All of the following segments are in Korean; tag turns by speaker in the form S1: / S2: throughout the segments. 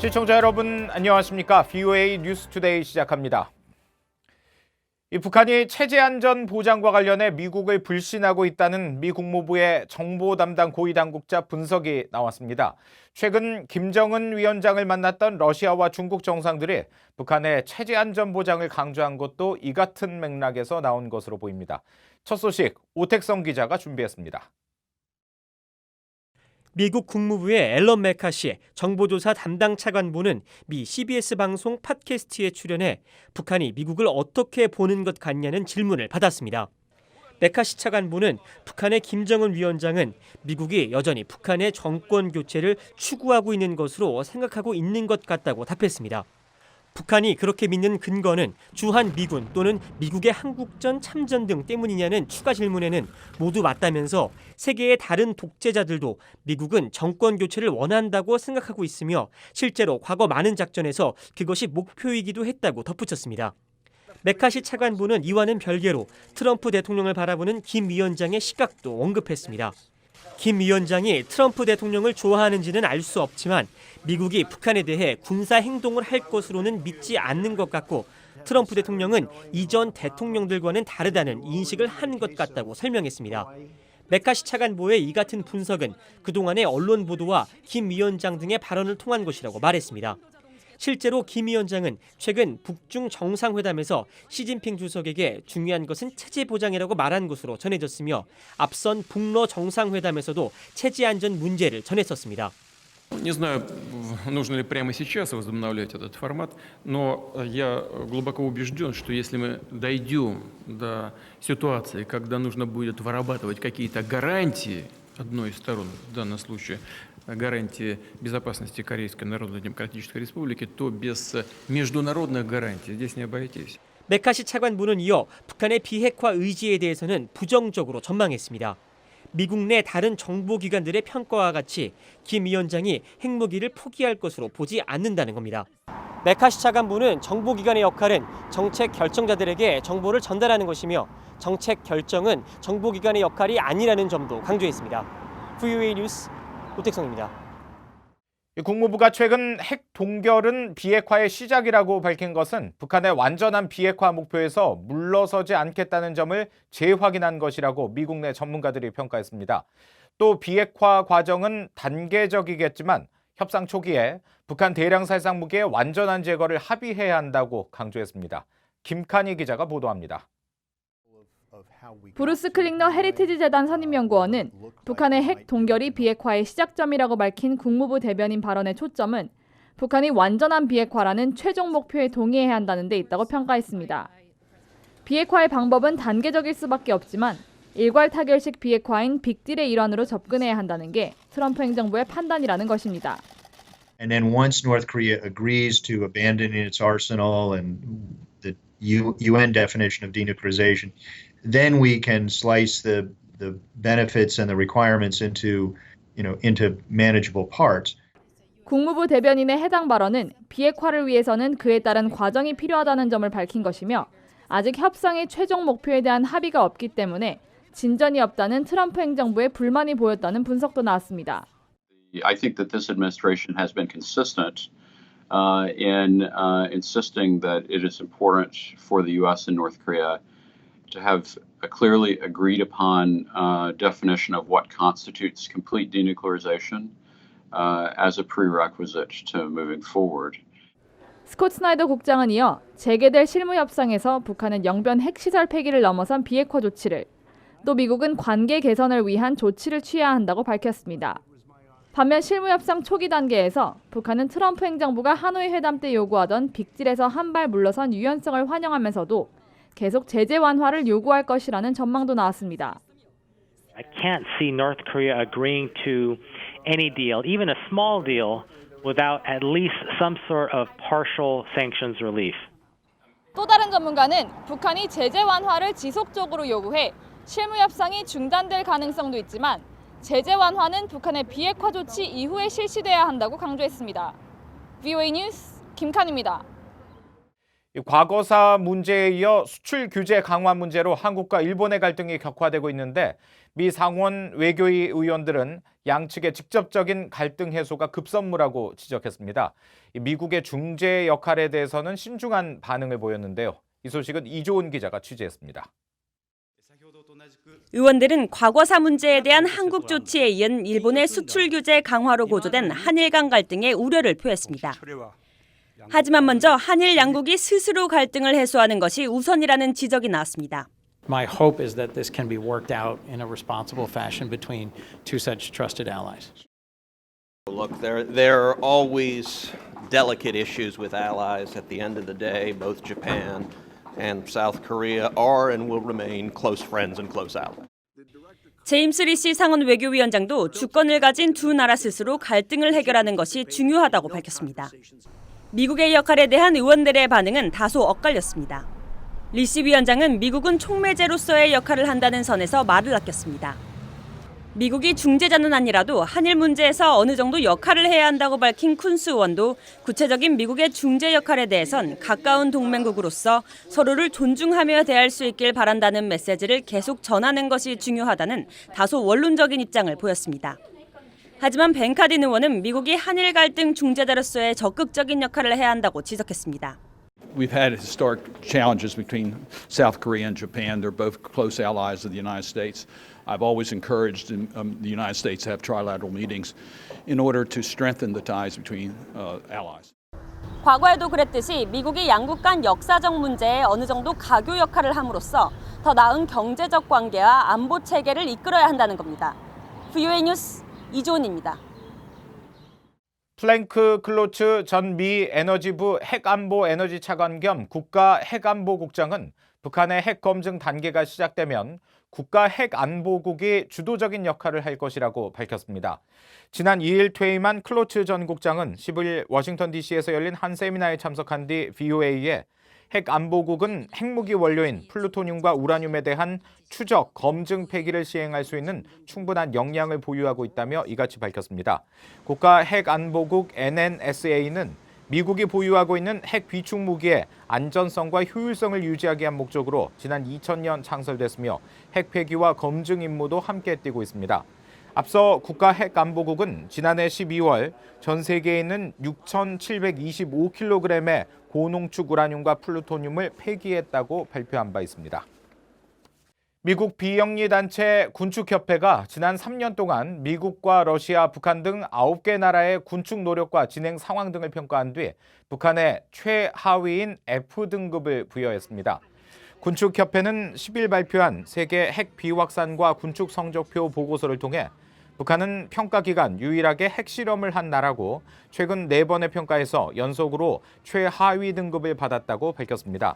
S1: 시청자 여러분 안녕하십니까? VOA 뉴스투데이 시작합니다. 북한이 체제안전 보장과 관련해 미국을 불신하고 있다는 미 국무부의 정보 담당 고위 당국자 분석이 나왔습니다. 최근 김정은 위원장을 만났던 러시아와 중국 정상들이 북한의 체제안전 보장을 강조한 것도 이 같은 맥락에서 나온 것으로 보입니다. 첫 소식 오택성 기자가 준비했습니다.
S2: 미국 국무부의 앨런 매카시 정보조사 담당 차관보는 미 CBS 방송 팟캐스트에 출연해 북한이 미국을 어떻게 보는 것 같냐는 질문을 받았습니다. 매카시 차관보는 북한의 김정은 위원장은 미국이 여전히 북한의 정권 교체를 추구하고 있는 것으로 생각하고 있는 것 같다고 답했습니다. 북한이 그렇게 믿는 근거는 주한 미군 또는 미국의 한국전 참전 등 때문이냐는 추가 질문에는 모두 맞다면서 세계의 다른 독재자들도 미국은 정권 교체를 원한다고 생각하고 있으며 실제로 과거 많은 작전에서 그것이 목표이기도 했다고 덧붙였습니다. 매카시 차관보는 이와는 별개로 트럼프 대통령을 바라보는 김 위원장의 시각도 언급했습니다. 김 위원장이 트럼프 대통령을 좋아하는지는 알 수 없지만 미국이 북한에 대해 군사 행동을 할 것으로는 믿지 않는 것 같고 트럼프 대통령은 이전 대통령들과는 다르다는 인식을 한 것 같다고 설명했습니다. 매카시 차관보의 이 같은 분석은 그동안의 언론 보도와 김 위원장 등의 발언을 통한 것이라고 말했습니다. 실제로 김 위원장은 최근 북중 정상회담에서 시진핑 주석에게 중요한 것은 체제 보장이라고 말한 것으로 전해졌으며 앞선 북러 정상회담에서도 체제 안전 문제를 전했었습니다.
S3: Не знаю, нужно ли прямо сейчас возобновлять этот формат, но я глубоко убежден, что если мы дойдем до ситуации, когда нужно будет вырабатывать какие-то гарантии одной из сторон, в данном случае гарантии безопасности Корейской Народно-Демократической Республики, то без международных гарантий здесь не обойтись.
S2: 매카시 차관보는 이어 북한의 비핵화 의지에 대해서는 부정적으로 전망했습니다. 미국 내 다른 정보기관들의 평가와 같이 김 위원장이 핵무기를 포기할 것으로 보지 않는다는 겁니다. 매카시 차관보는 정보기관의 역할은 정책 결정자들에게 정보를 전달하는 것이며 정책 결정은 정보기관의 역할이 아니라는 점도 강조했습니다. VOA 뉴스 오택성입니다.
S1: 국무부가 최근 핵 동결은 비핵화의 시작이라고 밝힌 것은 북한의 완전한 비핵화 목표에서 물러서지 않겠다는 점을 재확인한 것이라고 미국 내 전문가들이 평가했습니다. 또 비핵화 과정은 단계적이겠지만 협상 초기에 북한 대량 살상 무기의 완전한 제거를 합의해야 한다고 강조했습니다. 김칸희 기자가 보도합니다.
S4: 브루스 클링너 헤리티지 재단 선임연구원은 북한의 핵 동결이 비핵화의 시작점이라고 밝힌 국무부 대변인 발언의 초점은 북한이 완전한 비핵화라는 최종 목표에 동의해야 한다는 데 있다고 평가했습니다. 비핵화의 방법은 단계적일 수밖에 없지만 일괄 타결식 비핵화인 빅딜의 일환으로 접근해야 한다는 게 트럼프 행정부의 판단이라는 것입니다.
S5: And then once North Korea agrees to abandoning its arsenal and the UN definition of denuclearization, then we can slice the benefits and the requirements into manageable parts.
S4: 국무부 대변인의 해당 발언은 비핵화를 위해서는 그에 따른 과정이 필요하다는 점을 밝힌 것이며 아직 협상의 최종 목표에 대한 합의가 없기 때문에 진전이 없다는 트럼프 행정부의 불만이 보였다는 분석도 나왔습니다.
S6: I think that this administration has been consistent in insisting that it is important for the U.S. and North Korea to have a clearly agreed upon definition of what constitutes complete denuclearization as a prerequisite to moving forward.
S4: 스콧 스나이더 국장은 이어 재개될 실무 협상에서 북한은 영변 핵시설 폐기를 넘어선 비핵화 조치를, 또 미국은 관계 개선을 위한 조치를 취해야 한다고 밝혔습니다. 반면 실무 협상 초기 단계에서 북한은 트럼프 행정부가 하노이 회담 때 요구하던 빅딜에서 한 발 물러선 유연성을 환영하면서도 계속 제재 완화를 요구할 것이라는 전망도 나왔습니다.
S7: I can't see North Korea agreeing to any deal, even a small deal, without at least some sort of partial sanctions relief.
S4: 또 다른 전문가는 북한이 제재 완화를 지속적으로 요구해 실무 협상이 중단될 가능성도 있지만 제재 완화는 북한의 비핵화 조치 이후에 실시돼야 한다고 강조했습니다. VOA 뉴스 김칸입니다.
S1: 이 과거사 문제에 이어 수출 규제 강화 문제로 한국과 일본의 갈등이 격화되고 있는데 미 상원 외교위 의원들은 양측의 직접적인 갈등 해소가 급선무라고 지적했습니다. 이 미국의 중재 역할에 대해서는 신중한 반응을 보였는데요. 이 소식은 이조은 기자가 취재했습니다.
S8: 의원들은 과거사 문제에 대한 한국 조치에 이은 일본의 수출 규제 강화로 고조된 한일 간 갈등에 우려를 표했습니다. 하지만 먼저 한일 양국이 스스로 갈등을 해소하는 것이 우선이라는 지적이 나왔습니다.
S9: My hope is that this can be worked out in a responsible fashion between two such trusted allies.
S10: Look, there are always delicate issues with allies. At the end of the day, both Japan and South Korea are and will remain close friends and close allies.
S8: 제임스 리시 상원 외교위원장도 주권을 가진 두 나라 스스로 갈등을 해결하는 것이 중요하다고 밝혔습니다. 미국의 역할에 대한 의원들의 반응은 다소 엇갈렸습니다. 리시 위원장은 미국은 촉매제로서의 역할을 한다는 선에서 말을 아꼈습니다. 미국이 중재자는 아니라도 한일 문제에서 어느 정도 역할을 해야 한다고 밝힌 쿤스 의원도 구체적인 미국의 중재 역할에 대해선 가까운 동맹국으로서 서로를 존중하며 대할 수 있길 바란다는 메시지를 계속 전하는 것이 중요하다는 다소 원론적인 입장을 보였습니다. 하지만 벤 카딘 의원은 미국이 한일 갈등 중재자로서의 적극적인 역할을 해야 한다고 지적했습니다.
S11: We've had historic challenges between South Korea and Japan. They're both close allies of the United States. I've always encouraged the United States to have trilateral meetings in order to strengthen the ties between allies.
S8: 과거에도 그랬듯이 미국이 양국 간 역사적 문제에 어느 정도 가교 역할을 함으로써 더 나은 경제적 관계와 안보 체계를 이끌어야 한다는 겁니다. VOA 뉴스 이조은입니다.
S1: 플랭크 클로츠 전 미 에너지부 핵안보 에너지 차관 겸 국가 핵안보국장은 북한의 핵 검증 단계가 시작되면 국가 핵안보국이 주도적인 역할을 할 것이라고 밝혔습니다. 지난 2일 퇴임한 클로츠 전 국장은 15일 워싱턴 DC에서 열린 한 세미나에 참석한 뒤 VOA에 핵안보국은 핵무기 원료인 플루토늄과 우라늄에 대한 추적, 검증 폐기를 시행할 수 있는 충분한 역량을 보유하고 있다며 이같이 밝혔습니다. 국가 핵안보국 NNSA는 미국이 보유하고 있는 핵 비축 무기의 안전성과 효율성을 유지하기 위한 목적으로 지난 2000년 창설됐으며 핵 폐기와 검증 임무도 함께 띄고 있습니다. 앞서 국가 핵안보국은 지난해 12월 전 세계에 있는 6,725kg의 고농축 우라늄과 플루토늄을 폐기했다고 발표한 바 있습니다. 미국 비영리 단체 군축협회가 지난 3년 동안 미국과 러시아, 북한 등 9개 나라의 군축 노력과 진행 상황 등을 평가한 뒤 북한에 최하위인 F등급을 부여했습니다. 군축협회는 10일 발표한 세계 핵 비확산과 군축 성적표 보고서를 통해 북한은 평가 기간 유일하게 핵실험을 한 나라고 최근 4번의 평가에서 연속으로 최하위 등급을 받았다고 밝혔습니다.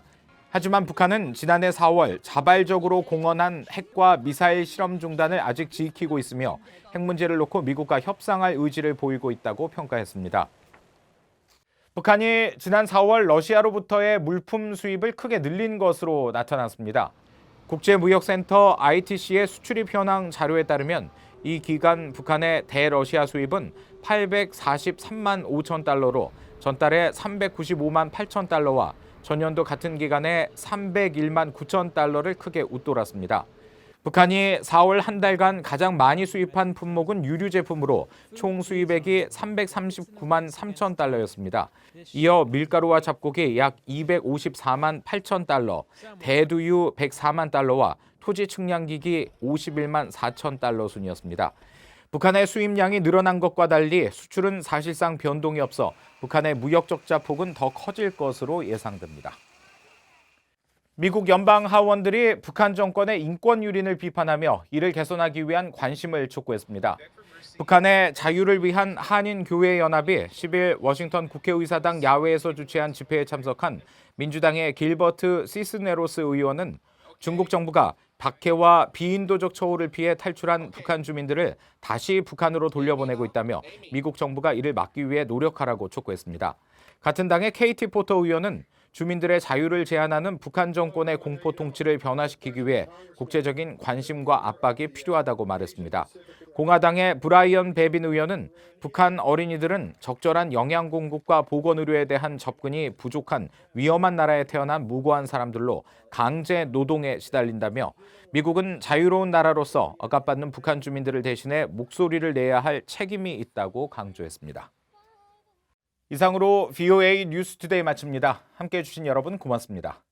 S1: 하지만 북한은 지난해 4월 자발적으로 공언한 핵과 미사일 실험 중단을 아직 지키고 있으며 핵 문제를 놓고 미국과 협상할 의지를 보이고 있다고 평가했습니다. 북한이 지난 4월 러시아로부터의 물품 수입을 크게 늘린 것으로 나타났습니다. 국제무역센터 ITC의 수출입 현황 자료에 따르면 이 기간 북한의 대러시아 수입은 843만 5천 달러로 전달에 395만 8천 달러와 전년도 같은 기간에 301만 9천 달러를 크게 웃돌았습니다. 북한이 4월 한 달간 가장 많이 수입한 품목은 유류 제품으로 총 수입액이 339만 3천 달러였습니다. 이어 밀가루와 잡곡이 약 254만 8천 달러, 대두유 104만 달러와 토지 측량기기 51만 4천 달러 순이었습니다. 북한의 수입량이 늘어난 것과 달리 수출은 사실상 변동이 없어 북한의 무역 적자 폭은 더 커질 것으로 예상됩니다. 미국 연방 하원들이 북한 정권의 인권 유린을 비판하며 이를 개선하기 위한 관심을 촉구했습니다. 북한의 자유를 위한 한인교회연합이 10일 워싱턴 국회의사당 야외에서 주최한 집회에 참석한 민주당의 길버트 시스네로스 의원은 중국 정부가 박해와 비인도적 처우를 피해 탈출한 북한 주민들을 다시 북한으로 돌려보내고 있다며 미국 정부가 이를 막기 위해 노력하라고 촉구했습니다. 같은 당의 KT 포터 의원은 주민들의 자유를 제한하는 북한 정권의 공포 통치를 변화시키기 위해 국제적인 관심과 압박이 필요하다고 말했습니다. 공화당의 브라이언 베빈 의원은 북한 어린이들은 적절한 영양 공급과 보건 의료에 대한 접근이 부족한 위험한 나라에 태어난 무고한 사람들로 강제 노동에 시달린다며 미국은 자유로운 나라로서 억압받는 북한 주민들을 대신해 목소리를 내야 할 책임이 있다고 강조했습니다. 이상으로 VOA 뉴스투데이 마칩니다. 함께해 주신 여러분 고맙습니다.